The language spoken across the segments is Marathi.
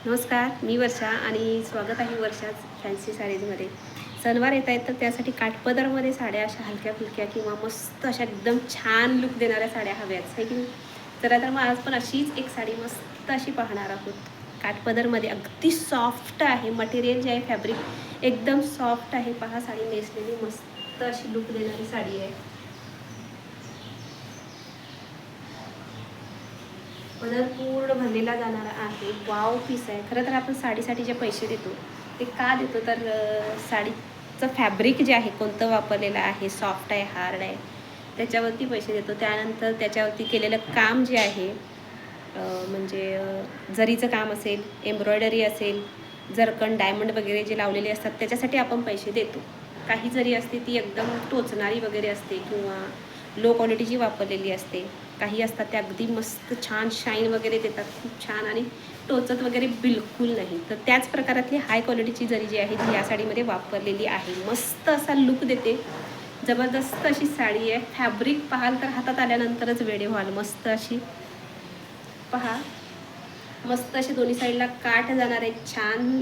नमस्कार, मी वर्षा आणि स्वागत आहे वर्षाच फॅन्सी साडीजमध्ये. सणवार येत आहेत तर त्यासाठी काठपदरमध्ये साड्या अशा हलक्या-फुलक्या किंवा मस्त अशा एकदम छान लूक देणाऱ्या साड्या हव्याच, आहे की नाही? चला तर मग आज पण अशीच एक साडी मस्त अशी पाहणार आहोत. काठपदरमध्ये अगदी सॉफ्ट आहे, मटेरियल जे आहे फॅब्रिक एकदम सॉफ्ट आहे. पहा साडी नेसलेली मस्त अशी लूक देणारी साडी आहे. पदर पूर्ण भरलेला जाणारा आहे. वाव पीस आहे. खरं तर आपण साडीसाठी जे पैसे देतो ते का देतो तर साडीचं फॅब्रिक जे आहे कोणतं वापरलेलं आहे, सॉफ्ट आहे, हार्ड आहे, त्याच्यावरती पैसे देतो. त्यानंतर त्याच्यावरती केलेलं काम जे आहे म्हणजे जरीचं काम असेल, एम्ब्रॉयडरी असेल, जरकण डायमंड वगैरे जे लावलेले असतात त्याच्यासाठी आपण पैसे देतो. काही जरी असते ती एकदम टोचणारी वगैरे असते किंवा लो क्वालिटीची वापरलेली असते. काही असतात त्या अगदी मस्त छान शाईन वगैरे देतात, खूप छान, आणि टोचत वगैरे बिलकुल नाही. तर त्याच प्रकारातली हाय क्वालिटीची जरी जी आहे ती या साडीमध्ये वापरलेली आहे. मस्त असा लूक देते. जबरदस्त अशी साडी आहे. फॅब्रिक पाहाल तर हातात आल्यानंतरच वेडे व्हाल. मस्त अशी पहा, मस्त असे दोन्ही साईडला काठ जाणार आहे. छान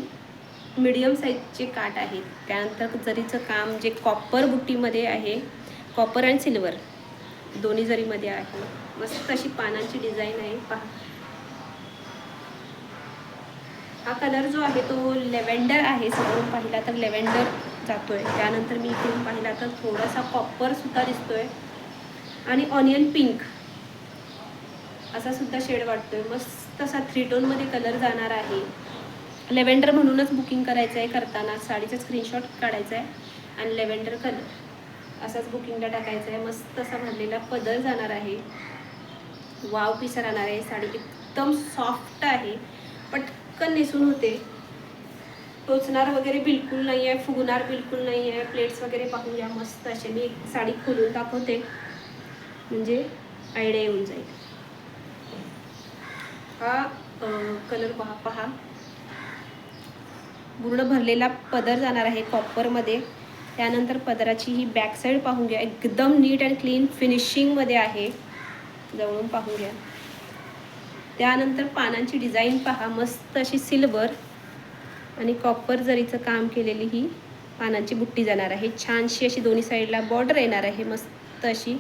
मीडियम साईजचे काठ आहेत. त्यानंतर जरीचं काम जे कॉपर बुट्टीमध्ये आहे, कॉपर अँड सिल्वर दोन्ही जरीमध्ये आहे. मस्त अशी पानांची डिझाईन आहे. पहा, हा कलर जो आहे तो लेव्हेंडर आहे. समोरून पाहिला तर लेव्हेंडर जातोय. त्यानंतर मी इकडून पाहिला तर थोडासा कॉपर सुद्धा दिसतोय आणि ऑनियन पिंक असा सुद्धा शेड वाटतोय. मस्त असा 3 टोनमध्ये कलर जाणार आहे. लेव्हेंडर म्हणूनच बुकिंग करायचं आहे. करताना साडीचा स्क्रीनशॉट काढायचा आहे आणि लेव्हेंडर कलर असाच बुकिंगला टाकायचं आहे. मस्त असा भरलेला पदर जाणार आहे. वाव पीस राहणार आहे. साडी एकदम सॉफ्ट आहे, पटकन नेसून होते. टोचणार वगैरे बिलकुल नाही आहे, फुगणार बिलकुल नाही आहे. प्लेट्स वगैरे पाहून घ्या मस्त असे. मी साडी खोलून दाखवते म्हणजे आयडिया येऊन जाईल. हा कलर पहा, पूर्ण भरलेला पदर जाणार आहे कॉपरमध्ये. त्यानंतर पदराची ही बॅक साईड पाहून घ्या, एकदम नीट अँड क्लीन फिनिशिंगमध्ये आहे. जवळून पाहून घ्या. त्यानंतर पानांची डिझाईन पहा, मस्त अशी सिल्वर आणि कॉपर जरीचं काम केलेली ही पानांची बुट्टी जाणार आहे. छानशी अशी दोन्ही साईडला बॉर्डर येणार आहे. मस्त अशी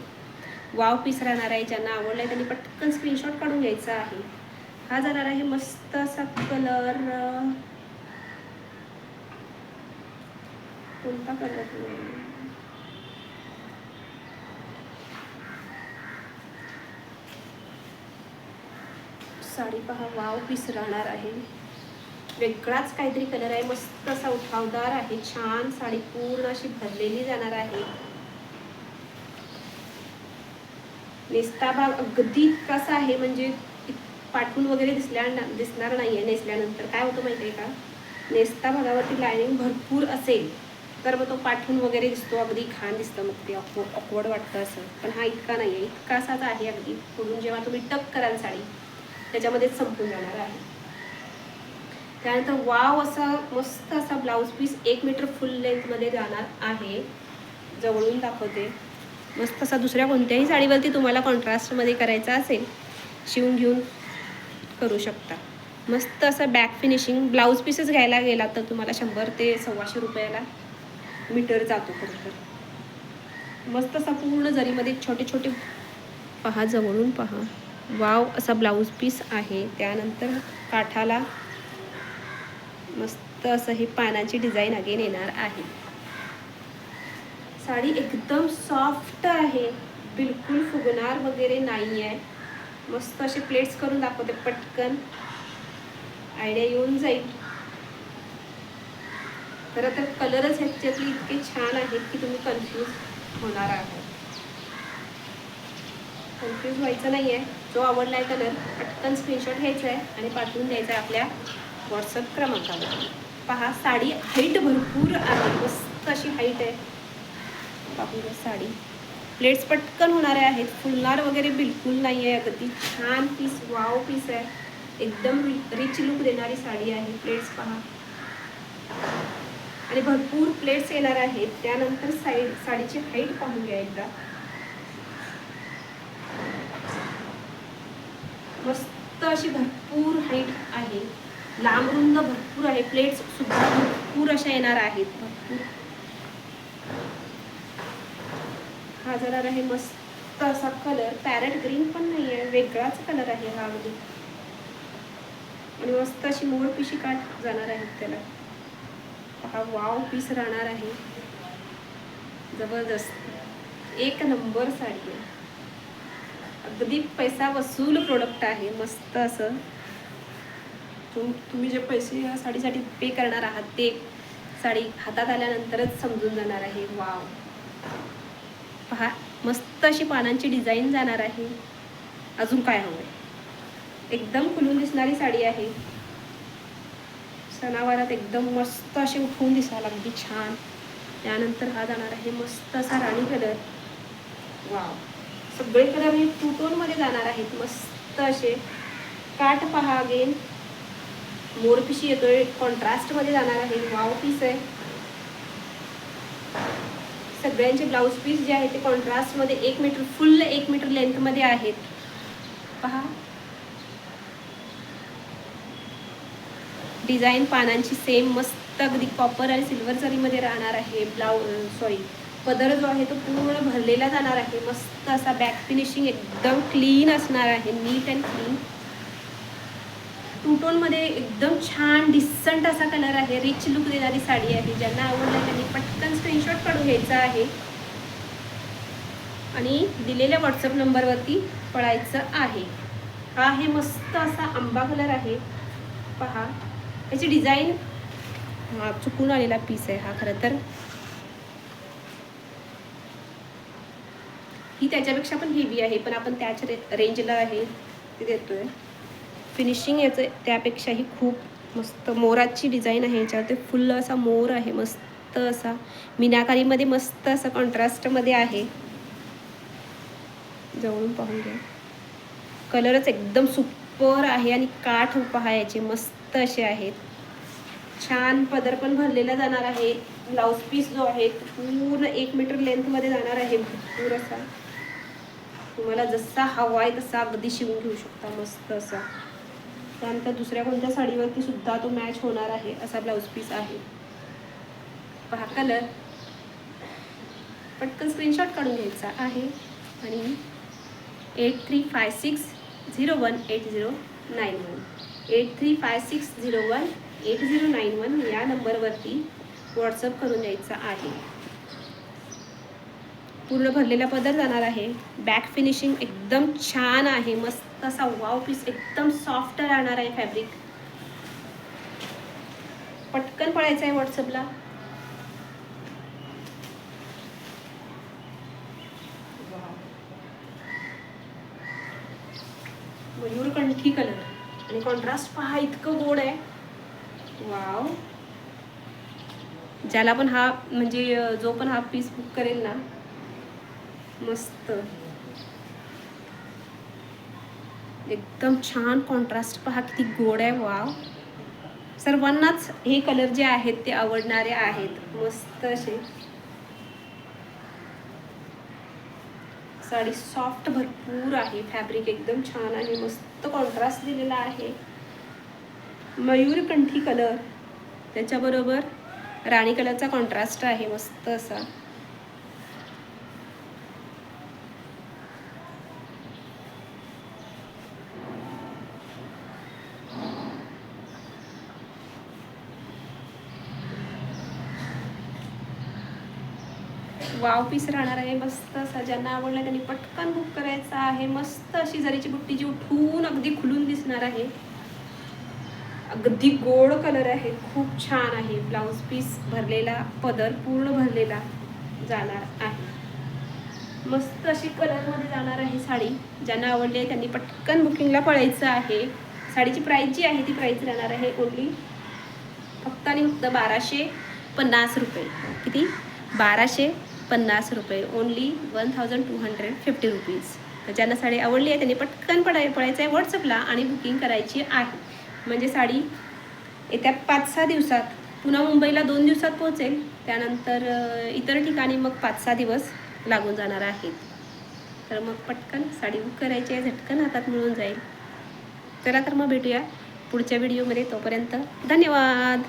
वाव पीस राहणार आहे. ज्यांना आवडला आहे त्यांनी पटकन स्क्रीनशॉट काढून घ्यायचा आहे. हा जाणार आहे मस्त असा कलर, कोणता कलर, साडी पहा, वाव पीस राहणार आहे. वेगळाच काहीतरी कलर आहे. मस्त असा उठावदार आहे. छान साडी पूर्ण अशी भरलेली जाणार आहे. नेसता भाग अगदी कसा आहे म्हणजे पाठवून वगैरे दिसणार नाहीये. नेसल्यानंतर काय होतं माहिती आहे का, नेसता भागावरती लायनिंग भरपूर असेल तर मग तो पाठवून वगैरे दिसतो, अगदी घाण दिसतं, मग ते ऑकवर्ड वाटतं असं. पण हा इतका नाही आहे, इतका असाच आहे अगदी. पुढून जेव्हा तुम्ही टक कराल साडी त्याच्यामध्येच संपून जाणार आहे. त्यानंतर वाव असा मस्त असा ब्लाऊज पीस 1 मीटर फुल लेंथमध्ये जाणार आहे. जवळून दाखवते. मस्त असा दुसऱ्या कोणत्याही साडीवरती तुम्हाला कॉन्ट्रास्टमध्ये करायचा असेल, शिवून घेऊन करू शकता. मस्त असं बॅक फिनिशिंग. ब्लाऊज पीसच घ्यायला गेला तर तुम्हाला 100 ते 125 रुपयाला मीटर जातो खरं तर. मस्त असा पूर्ण जरीमध्ये छोटे छोटे पहा, जवळून पहा, वाव असा ब्लाऊज पीस आहे. त्यानंतर काठाला मस्त असं हे पानाची डिझाईन अगेन येणार आहे. साडी एकदम सॉफ्ट आहे, बिलकुल फुगणार वगैरे नाही आहे. मस्त असे प्लेट्स करून दाखवते, पटकन आयडिया येऊन जाईल. खरं तर कलरच ह्याच्यातले इतके छान आहेत की तुम्ही कन्फ्यूज होणार आहात. कन्फ्यूज व्हायचं नाही आहे. जो आवडला आहे कलर पटकन स्क्रीनशॉट घ्यायचा आहे आणि पाठवून द्यायचा आहे आपल्या व्हॉट्सअप क्रमांकावर. पहा, साडी हाईट भरपूर आहे, मस्त अशी हाईट आहे. पाहून घ्या साडी. प्लेट्स पटकन होणारे आहेत, फुलणार वगैरे बिलकुल नाही आहे. अगदी छान पीस, वाव पीस आहे. एकदम रिच लुक देणारी साडी आहे. प्लेट्स पहा आणि भरपूर प्लेट्स येणार आहेत. त्यानंतर साडीची हाईट पाहून घ्या एकदा. मस्त अशी भरपूर हाईट आहे. लांब रुंद भरपूर आहे, प्लेट्स सुद्धा भरपूर अशा येणार आहेत. भरपूर हा जाणार आहे मस्त असा कलर, पॅरेट ग्रीन पण नाही आहे, वेगळाच कलर आहे हा अगदी. आणि मस्त अशी मोर पिशी काठ जाणार आहेत त्याला. हा वाव पीस राहणार आहे, जबरदस्त एक नंबर साडी आहे. अगदी पैसा वसूल प्रोडक्ट आहे. मस्त असं तुम्ही जे पैसे या साडीसाठी पे करणार आहात ते साडी हातात आल्यानंतरच समजून जाणार आहे. वाव पहा, मस्त अशी पानांची डिझाईन जाणार आहे. अजून काय हवं आहे? एकदम खुलून दिसणारी साडी आहे. सणावारात एकदम मस्त असे उठवून दिसायला अगदी छान. त्यानंतर हा जाणार आहे मस्त असा राणी कलर. वाव, सगळे कलर हे टू टोन मध्ये जाणार आहेत. मस्त असे काठ पहा, अगेन मोरपिशी येतोय, कॉन्ट्रास्ट मध्ये जाणार आहे. वाव पीस आहे. सगळ्यांचे ब्लाऊज पीस जे आहे ते कॉन्ट्रास्ट मध्ये 1 मीटर, फुल 1 मीटर लेंथ मध्ये आहेत. पहा डिझाईन पानांची सेम मस्त अगदी कॉपर आणि सिल्वर जरीमध्ये राहणार आहे. पदर जो आहे तो पूर्ण भरलेला जाणार आहे. मस्त असा बॅक फिनिशिंग एकदम क्लीन असणार आहे, नीट अँड क्लीन. टू टोन मध्ये एकदम छान डिसेंट असा कलर आहे. रिच लुक देणारी साडी आहे. ज्यांना आवडलं त्यांनी पटकन स्क्रीनशॉट काढून घ्यायचा आहे आणि दिलेल्या व्हॉट्सअप नंबरवरती पळायचं आहे. हा आहे मस्त असा आंबा कलर आहे. पहा याची डिझाईन, हा चुकून आलेला पीस आहे हा. खरं तर ही त्याच्यापेक्षा पण हेवी आहे, पण आपण त्याच रेंजला आहे ते देतोय. फिनिशिंग याचं त्यापेक्षाही खूप मस्त मोराची डिझाईन आहे. याच्यावर ते फुल असा मोर आहे, मस्त असा मीनाकारीमध्ये मस्त असा कॉन्ट्रास्टमध्ये आहे. जवळून पाहून घ्या, कलरच एकदम सुपर आहे आणि काठ पहा याचे मस्त असे आहेत. छान पदर पण भरलेला जाणार आहे. ब्लाऊज पीस जो आहे पूर्ण 1 मीटर लेंथमध्ये जाणार आहे. भरपूर असा तुम्हाला जसा हवा आहे तसा अगदी शिवून घेऊ शकता. मस्त असा. त्यानंतर दुसऱ्या कोणत्या साडीवरती सुद्धा तो मॅच होणार आहे असा ब्लाऊज पीस आहे. पहा कलर, पटकन स्क्रीनशॉट काढून घ्यायचा आहे आणि 8356018091 8356018091 या नंबरवरती व्हॉट्सअप करून द्यायचा आहे. पूर्ण भरलेला पदर जाणार आहे. बॅक फिनिशिंग एकदम छान आहे. मस्त असा वाव पीस, एकदम सॉफ्ट राहणार आहे फॅब्रिक. पटकन पळायचं आहे व्हॉट्सअपला. मयूरकंठी कलर आणि कॉन्ट्रास्ट पहा, इतकं गोड आहे. वाव, ज्याला पण हा म्हणजे जो पण हा पीस बुक करेल ना, मस्त एकदम छान कॉन्ट्रास्ट पहा, किती गोड आहे. वाव, सर्वांनाच हे कलर जे आहेत ते आवडणारे आहेत. मस्त असे साडी सॉफ्ट भरपूर आहे. फॅब्रिक एकदम छान आहे. मस्त कॉन्ट्रास्ट दिलेला आहे. मयूरकंठी कलर, त्याच्याबरोबर राणी कलरचा कॉन्ट्रास्ट आहे मस्त असा. वाव पीस राहणार आहे मस्त असा. ज्यांना आवडला त्यांनी पटकन बुक करायचा आहे. मस्त अशी जरीची बुट्टी जी उठून अगदी खुलून दिसणार आहे. अगदी गोड कलर आहे, खूप छान आहे. ब्लाऊज पीस भरलेला, पदर पूर्ण भरलेला जाणार आहे. मस्त अशी कलरमध्ये जाणार आहे साडी. ज्यांना आवडली आहे त्यांनी पटकन बुकिंगला पळायचं आहे. साडीची प्राईस जी आहे ती प्राईस राहणार आहे ओनली फक्त आणि फक्त 1250 रुपये. किती? 1250 रुपये. Only 1250 rupees. तर ज्यांना साडी आवडली आहे त्यांनी पटकन पळायचं आहे व्हॉट्सअपला आणि बुकिंग करायची आहे. म्हणजे साडी येत्या 5-6 दिवसात, पुन्हा मुंबईला 2 दिवसात पोहोचेल. त्यानंतर इतर ठिकाणी मग 5-6 दिवस लागून जाणार आहेत. तर मग पटकन साडी बुक करायची आहे, झटकन हातात मिळून जाईल. चला तर मग भेटूया पुढच्या व्हिडिओमध्ये. तोपर्यंत धन्यवाद.